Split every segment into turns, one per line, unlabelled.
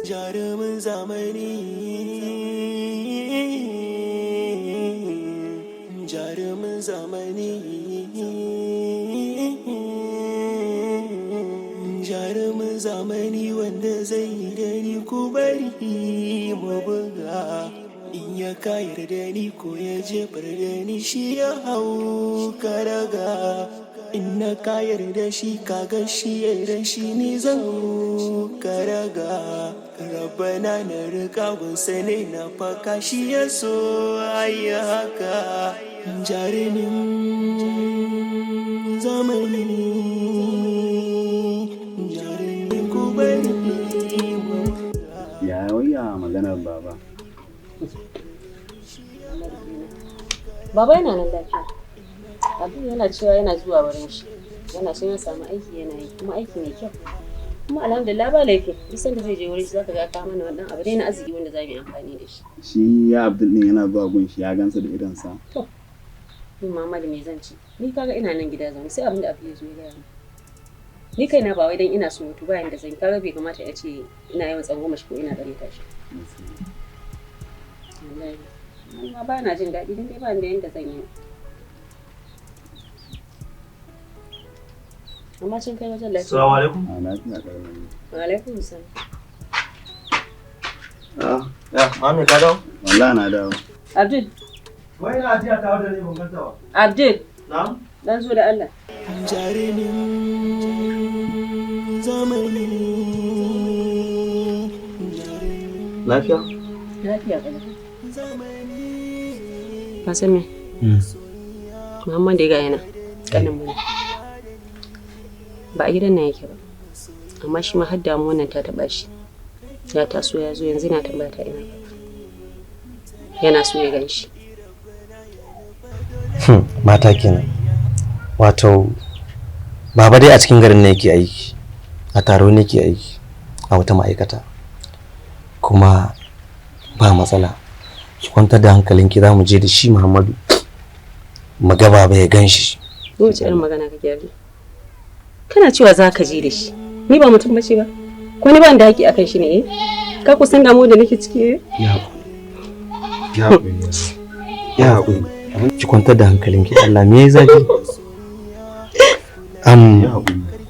jarumin zamani, jarumin zamani, jarumin zamani wanda zai yi da ni ku bari mu buga. In ya kayar da ni ko ya jefar da ni shi ya hau karaga. In na kayar da shi kaga shi ya da shi ni zan karaga. Rabbana na rika gunsa ne na faka shi ya so ayi haka. Jarumin zamani, jarumin ku bari.
Ya waya maganar baba.
Baba yana nan lafiya. Abin yana cewa yana zuwa wurin shi. Yana son ya samu aiki yana yi, kuma aiki mai kyau. Kuma alhamdulillah ba laifi. Duk sanda zai je wurin shi zaka ga ka mana wannan abu dai na arziki wanda za mu yi amfani da shi.
Shi ya Abdul din yana zuwa gun shi ya gansa da idansa.
To. Ni Muhammadu me zan ci? Ni kaga ina nan gida zaune sai abin da abu ya zo ya gaya ni. Ni kaina ba wai dan ina so mutu bayan da zan kaga bai kamata ya ce ina yawan tsangwama shi ko ina gare ta shi. Wallahi. Amma ba na jin daɗi dan dai ba da yanda zan yi. Amma cin kai wajen lafiya.
Assalamu alaikum.
Lafiya ƙarami.
Wa alaikum salam.
Ya, mami ka dawo?
Wallahi na dawo.
Abdul.
Wai na ajiya ta wadda ne ban ganta ba.
Abdul.
Na'am.
Dan zo da Allah.
Jarumin zamani.
Lafiya?
Lafiya kalau. Ka san me? Muhammad ya ga yana kanin mu. Ba a gidan nan yake ba. Amma shi ma har damu wannan ta taba shi. Ya taso ya zo yanzu na tambata ina. Yana so ya gan shi.
Mata kenan. Wato baba dai a cikin garin ne yake aiki. A taro ne yake aiki a wata ma'aikata. Kuma ba matsala. Ki kwantar da hankalinki za mu je da shi Muhammadu. Mu ga baba ya gan shi.
Wace irin magana kake yi? Kana cewa za ka je da shi. Ni ba mutum bace ba. Ko ni ba da haƙi akan shi ne eh? Ka kusan damu da nake ciki eh?
Ya haƙuri. Ki kwantar da hankalinki Allah me yayi zafi?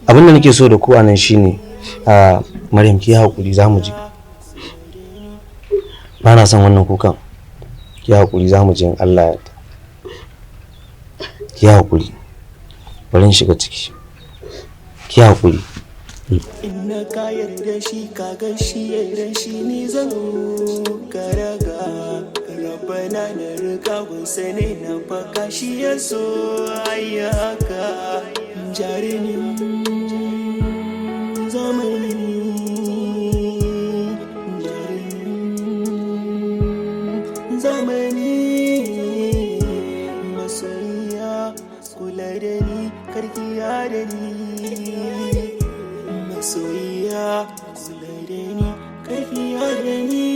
Abin da nake so da ku anan shine Maryam ki haƙuri za mu je. Ba na son wannan kukan. Ki haƙuri za mu je in Allah ya yarda. Ki haƙuri. Bari in shiga ciki. Ki haƙuri.
In na kayar da shi kaga shi ya da shi ni zan karaga. Rabbana na rika gunsa ne na faka shi ya so ayi haka. Jarumin zamani, jarumin zamani. Masoyiya kula da ni karkiya da ni. Masoyiya kula da ni karkiya da ni.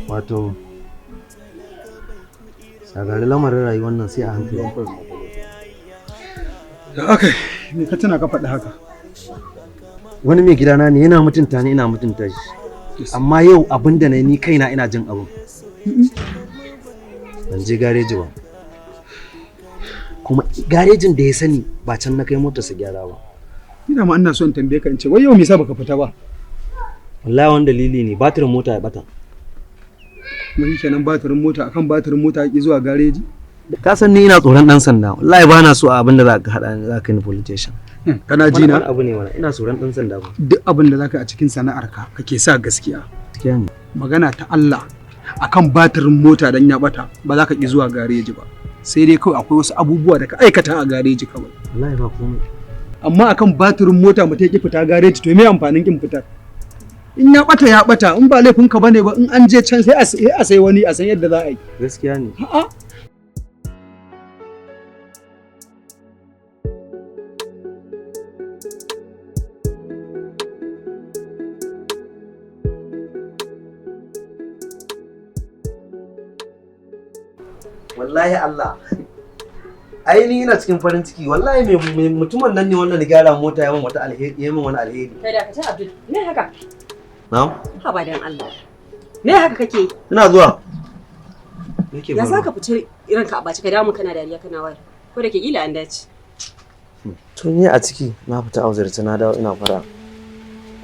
Wato sagari lamarin rayuwar nan sai a hankali.
Da aka me ka tana ka faɗi haka?
Wani mai gidana ne yana mutunta ni ina mutunta shi. Amma yau abin da ni kaina ina jin abin. Ban je gareji ba. Kuma garejin da ya sani ba can na kai motarsa gyara ba.
Ina ma ina so in tambaye ka in ce wai yau me yasa baka fita ba?
Wallahi wani dalili ne batirin mota ya bata.
Mun kenan batirin mota akan batirin mota yake zuwa gareji?
Ka san ni ina tsoron dan sanda. Wallahi ba na so abin da za ka hada ni za ka ni police station.
Kana ji na?
Wani abu ne wannan. Ina tsoron dan sanda ba.
Duk abin da zaka a cikin sana'arka kake sa gaskiya.
Gaskiya ne.
Magana ta Allah akan batirin mota dan ya bata ba za ka ki zuwa gareji ba. Sai dai kawai akwai wasu abubuwa da ka aikata a gareji kawai.
Wallahi ba komai.
Amma akan batirin mota mu ta ki fita gareji to me amfanin kin fitar? In ya bata in ba laifin ka bane ba in an je can sai a sai wani a san yadda za a yi.
Gaskiya ne.
A'a.
Wallahi Allah. Ai ni ina cikin farin ciki. Wallahi me mutumin nan ne wannan da gyara mota yayin wata alheri yayin wani alheri.
Kai da ka ci Abdul. Me haka?
Na'am?
Ha ba dan Allah. Me haka kake?
Ina zuwa.
Ya saka fice ranka a baci ka dawo mun kana dariya kana wayar. Ko da ke kila an dace.
To ni a ciki na fita auzurta na dawo ina fara.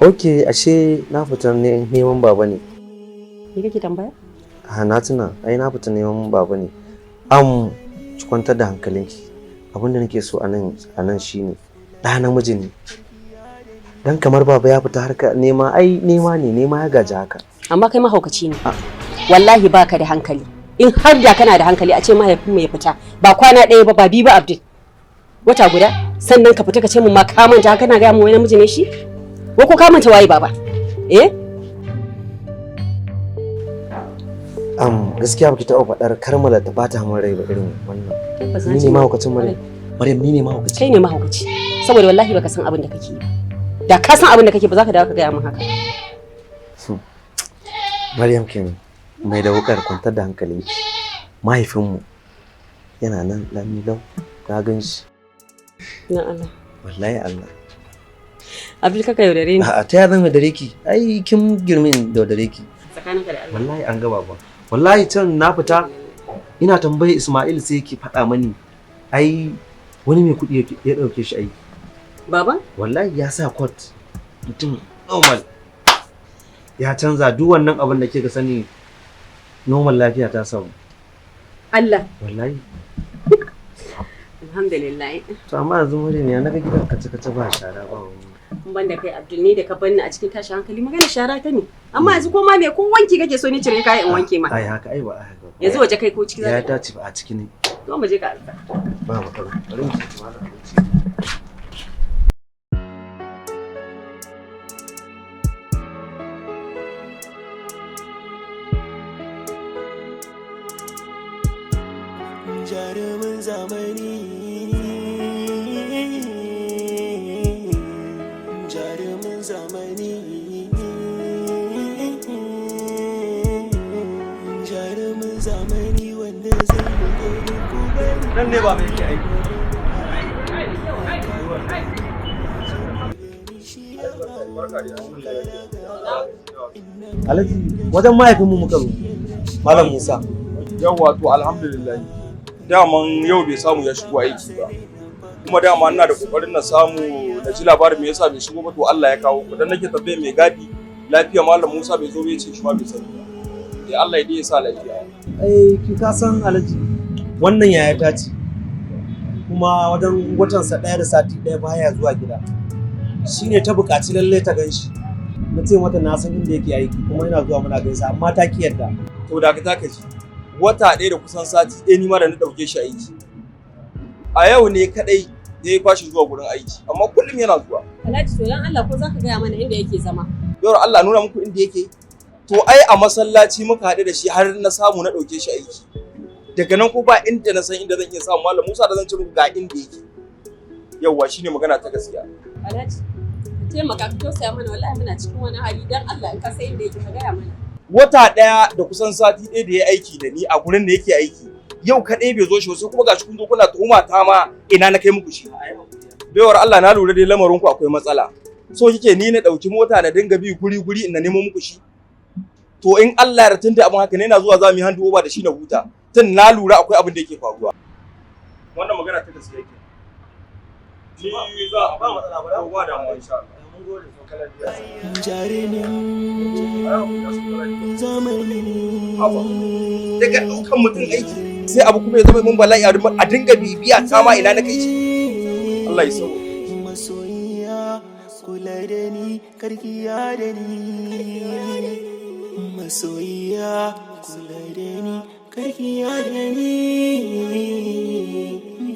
Okay, ashe na fita neman baba ne.
Me kake tambaya?
Na tuna, ai na fita neman baba ne. Ki kwantar da hankalinki. Abin da nake so a nan shine ɗa namiji ne. Dan kamar baba ya fita harka nema ya gaji haka.
Amma kai mahaukaci ne. Wallahi baka da hankali. In har da kana da hankali a ce mahaifin mu ya fita ba kwana ɗaya ba ba biyu ba Abdul. Wata guda sannan ka fita ka ce mun ma ka manta kana ga mu wai namiji ne shi? Ko ko ka manta waye baba?
Gaskiya baki taɓa faɗar karmala ta bata min rai ba irin wannan. Ni ne mahaukacin Maryam. Maryam ni ne mahaukaci.
Kai ne mahaukaci. Saboda wallahi baka san abin da kake yi. Da ka san abin da kake ba za ka dawo ka gaya min haka.
Maryam kenan mai da wukar kwantar da hankalinki. Mahaifinmu yana nan lami lau ka gan shi.
Na Allah.
Wallahi Allah.
Abdul kaka yaudare ni.
A'a ta ya zan yaudare ki? Ai kin girmin da yaudare ki.
Tsakaninka da Allah.
Wallahi an gaba ba. Wallahi can na fita ina tambaye Ismail sai yake faɗa mani ai wani mai kuɗi ya ɗauke shi aiki.
Baba?
Wallahi ya sa coat mutum normal ya canza duk wannan abin da kika sani normal lafiya ta samu.
Allah.
Wallahi.
Alhamdulillah.
To amma yanzu Maryam ya naga gidan kace ba shara ba wani.
Ban da kai Abdul ne da ka banni a cikin tashin hankali magana shara ta ne. Amma yanzu ko ma me ko wanki kake so ni cire kai in wanke ma.
Ai haka ai ba haka.
Yanzu waje kai ko ciki za
ya ta ci ba a ciki ne.
To mu je ka alfa.
Ba matsala. Bari mu ci ma da abinci.
Jarumin zamani. Jarumin zamani. Jarumin zamani wanda zai yi gani ko bari.
Nan ne ba mai yake aiki.
Alhaji wajen mahaifinmu muka zo. Malam Musa.
Yawwa to alhamdulillah. Daman yau bai samu ya shigo aiki ba. Kuma dama ina da kokarin na samu na ji labarin me yasa bai shigo ba to Allah ya kawo ku. Dan nake tambaye mai gadi lafiya Malam Musa bai zo bai ce shi ma bai sani ba. Sai Allah ya dai ya sa lafiya.
Ki ka san Alhaji wannan yaya ta ce kuma wajen watansa ɗaya da sati ɗaya baya zuwa gida. Shine ta buƙaci lalle ta ganshi. Na ce mata na san inda yake aiki kuma ina zuwa muna gaisa amma ta ki yarda.
To da ka ji. Wata ɗaya da kusan sati ɗaya ni ma da na ɗauke shi aiki. A yau ne kaɗai ya yi fashi zuwa gurin aiki, amma kullum yana zuwa.
Alhaji to dan Allah ko za ka gaya mana inda yake zama?
Yau Allah nuna muku inda yake. To ai a masallaci muka haɗu da shi har na samu na ɗauke shi aiki. Daga nan ko ba inda na san inda zan iya samu Malam Musa da zan ce muku ga inda yake. Yauwa shine magana ta gaskiya.
Alhaji taimaka ka tausaya mana wallahi muna cikin wani hali dan Allah in ka san inda yake ka gaya mana.
Wata ɗaya da kusan sati ɗaya da ya aiki da ni a gurin da yake aiki. Yau kaɗai bai zo shi sai kuma gashi kun zo kuna tuhuma ta ma ina na kai muku shi. Baiwar Allah na lura dai lamarin ku akwai matsala. So kike ni na ɗauki mota na dinga bi guri in na nemo muku shi. To in Allah ya ratunda abin haka ne ina zuwa za mu yi hand over da shi na huta. Tun na lura akwai abin da yake faruwa. Wannan magana ta gaskiya yake. Ni za a ba matsala ba da mu insha Allah.
Jarumin zamani.
Daga ɗaukan mutum aiki sai abu kuma ya zama mun bala'i a dinga bibiya ta ma ina na kai shi. Allah ya sauke.
Masoyiya kula da ni karkiya da ni. Masoyiya kula da ni karkiya da ni.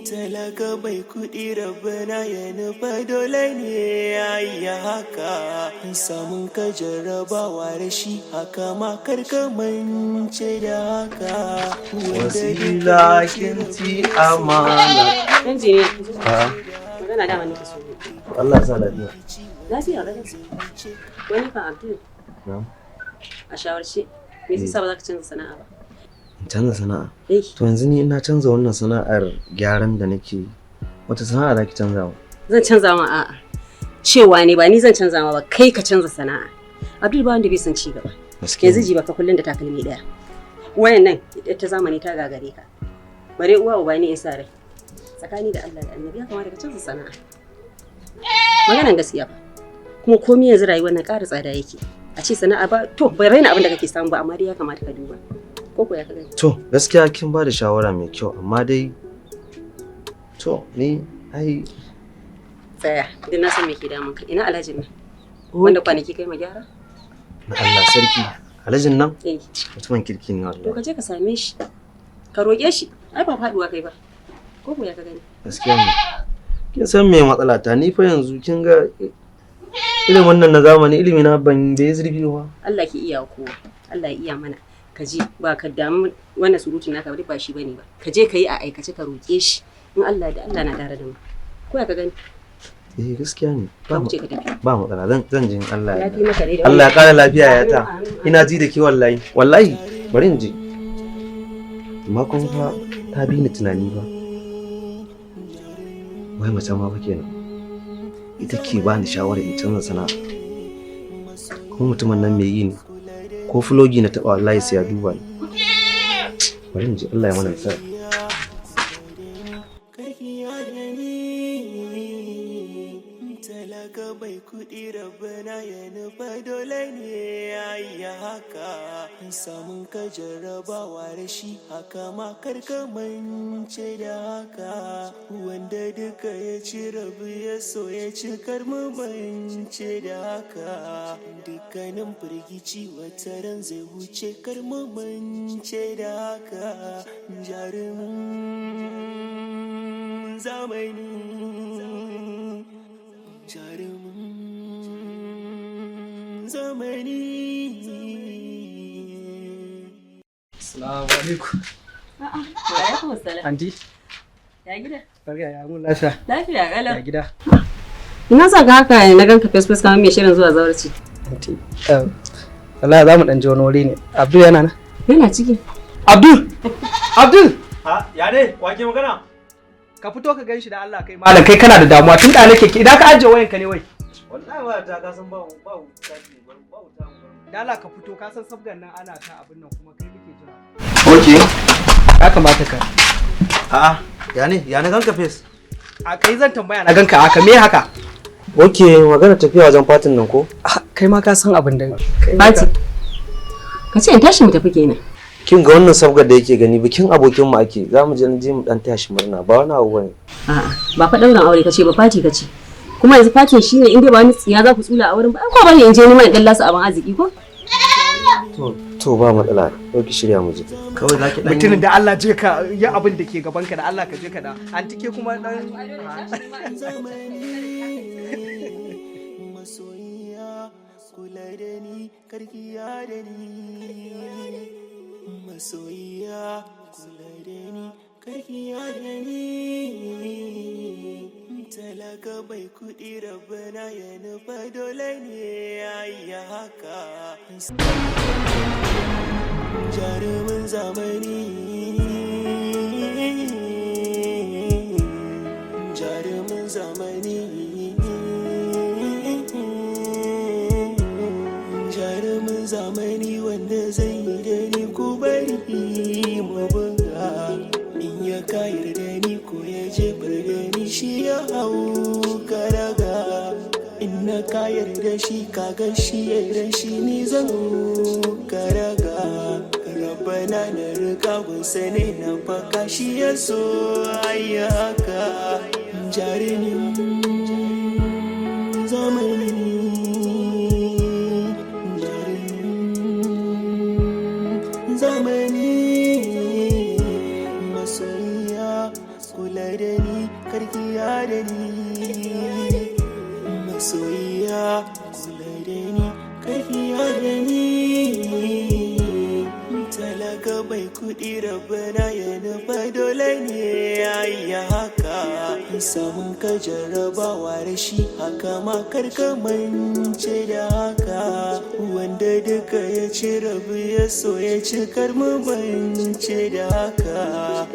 Talaka bai kuɗi rabbana ya nufa dole ne ya yi haka. Samun ka jarrabawa da shi haka ma karka mance da haka.
Wasila kinti amana.
Yanzu ne. Magana dama nake so.
Allah ya sa lafiya.
Lafiya da gaske. Wani kan Abdul.
Na'am.
A shawarce me yasa ba za ka canza sana'a ba?
Canza sana'a? To yanzu ni ina canza wannan sana'ar gyaran da nake. Wata sana'a za ki canza wa?
Zan canza ma a'a. Cewa ne ba ni zan canza ma ba kai ka canza sana'a. Abdul ba wanda bai san ci gaba.
Gaskiya.
Yanzu ji baka kullun da takalmi daya. Wayan nan ta zamani ta gagare ka. Bare uwa uba ne yasa rai. Tsakani da Allah da Annabi ya kamata ka canza sana'a. Maganan gaskiya ba. Kuma komai yanzu rayuwar nan ƙara tsada yake. A ce sana'a ba to bai raina abin da kake samu ba amma dai ya kamata ka duba. Ko ya ka gani?
To gaskiya kin ba da shawara mai kyau amma dai to ni ai
Tsaya, idan na san me ke damun ka. Ina Alhajin nan? Wanda kwanaki kai ma gyara?
na Allah sarki. Alhajin nan?
Eh.
Mutumin kirki ne
To
wallahi.
ka je ka same shi. Ka roƙe shi. Ai ba faduwa kai ba. Ko ya ka gani?
Gaskiya ne. Kin san me matsala ta ni fa yanzu kin ga ilimin wannan na zamani ilimi na ban da zurfi ba.
Allah ki iya kowa. Allah ya iya mana. Ka je ba ka damu wannan surutun naka ba shi bane ba. Ka je ka yi a aikace ka roƙe shi. In Allah da Allah na tare da mu. Ko ya ka gani?
Eh gaskiya ne.
Ka wuce ka tafi.
Ba matsala zan ji in Allah ya.
Ya fi maka dai da
Allah ya kara lafiya ya ta. Ina ji da ke wallahi. Wallahi bari in ji. Amma kun fa ta bi ni tunani ba. Wai mace ma fa kenan. Ita ke ba ni shawara in canza sana'a. Kuma mutumin nan mai yi ne. Ko fulogi na taɓa wallahi sai ya duba ni. Bari in ji Allah ya mana nasara.
Talaka bai kuɗi rabana ya nufa dole ne ya yi haka. Samun ka jarrabawa da shi haka ma karka mance da haka. Wanda duka ya ci rabu ya so ya ci karmu mance da haka. Dukkanin firgici wata ran zai wuce karmu mance da haka. Jarumin zamani. Jarumin zamani.
Assalamu alaikum.
Alaikum assalam.
Anti,
Ya gida?
barka ya mun lafiya.
Lafiya kalau.
Ya gida.
Ina son ka haka na ganka fes kamar mai shirin zuwa zawarci.
Anti, wallahi za mu dan je wani wuri ne. Abdul yana nan?
Yana ciki.
Abdul! Abdul!
Ha, ya ne? Wake magana?
Ka fito ka ganshi da Allah kai malam kai kana da damuwa tun da nake idan ka ajiye wayanka ne wai.
Wallahi ba ta ka san ba tafi ba ta.
Da Allah ka fito ka san sabgan nan ana ta abin nan kuma kai muke jira.
Okay.
Ya kamata ka.
A'a, ya ne ganka face?
A kai zan tambaya na ganka haka me haka?
Okay, magana tafiya wajen fatin nan ko?
Kai ma ka san abin da.
Fati. Ka ce in tashi mu tafi kenan.
Kin ga wannan sabgar da yake gani bikin abokin mu ake. Za mu je mu dan taya shi murna ba wani abu bane.
A'a, ba fa daurin aure kace ba Fati kace. Kuma yanzu Fati shine inda ba wani tsiya za ku tsula a wurin ba. Ko bane in je ni mai dan lasa abin arziki ko?
To ba matsala. Ko ki shirya mu je. Kawai zaki dan
mutumin da Allah je ka yi abin da ke gaban ka da Allah ka je ka da. An tike kuma dan
Masoyiya kula da ni karkiya da ni. Masoyiya kula da ni karkiya da ni. Talaka bai kuɗi rabana ya nufa dole ne ya yi haka. Jarumin zamani. Jarumin zamani. Jarumin zamani wanda zai yi da ni ku bari mu buga. In ya kayar da ni ko ya jefar da ni shi ya hau karaga. In na kayar da shi kaga shi ya rashi ni zan karaga. Rabbana na riga gunsa ne na baka shi ya so ayyaka. Jarumin zamani. Zamani masoyiya kula da ni karkiya da ni. Masoyiya kula da ni karkiya da ni. Talaka bai kuɗi rabana ya nufa dole ne ya yi haka. Samun ka jarrabawa da shi haka ma karka mance da haka. Wanda duka ya ci rabu ya so ya ci karmu mance da haka.